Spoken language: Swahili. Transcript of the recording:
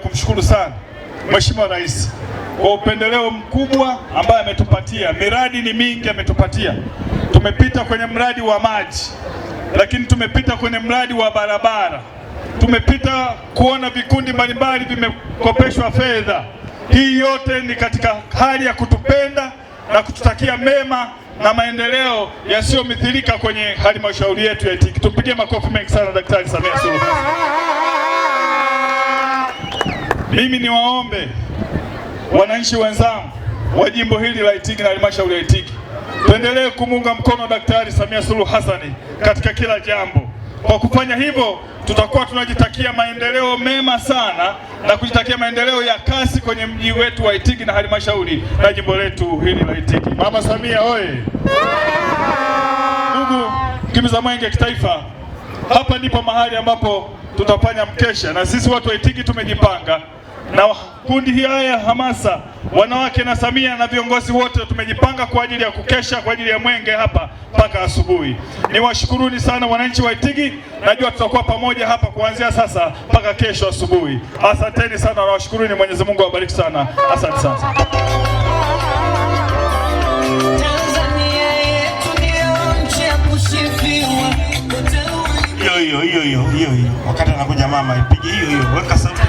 Kumshukuru sana Mheshimiwa Rais kwa upendeleo mkubwa ambaye ametupatia. Miradi ni mingi ametupatia. Tumepita kwenye mradi wa maji, lakini tumepita kwenye mradi wa barabara, tumepita kuona vikundi mbalimbali vimekopeshwa fedha. Hii yote ni katika hali ya kutupenda na kututakia mema na maendeleo yasiyomithilika kwenye halmashauri yetu ya Itigi. Tupigie makofi mengi sana Daktari Samia Suluhu Hassan. Mimi niwaombe wananchi wenzangu wa jimbo hili la Itigi na halmashauri ya Itigi, tuendelee kumuunga mkono Daktari Samia Suluhu Hassan katika kila jambo. Kwa kufanya hivyo, tutakuwa tunajitakia maendeleo mema sana na kujitakia maendeleo ya kasi kwenye mji wetu wa Itigi na halmashauri na jimbo letu hili la Itigi. Mama Samia oye! Ndugu mkimbiza mwenge kitaifa, hapa ndipo mahali ambapo tutafanya mkesha, na sisi watu wa Itigi tumejipanga na kundi haya hamasa, wanawake na Samia na viongozi wote tumejipanga kwa ajili ya kukesha kwa ajili ya mwenge hapa mpaka asubuhi. Niwashukuruni sana wananchi wa Itigi, najua tutakuwa pamoja hapa kuanzia sasa mpaka kesho asubuhi. Asanteni sana, nawashukuruni. Mwenyezi Mungu awabariki sana. Asante sana. Hiyo wakati anakuja mama ipige hiyo, weka sauti.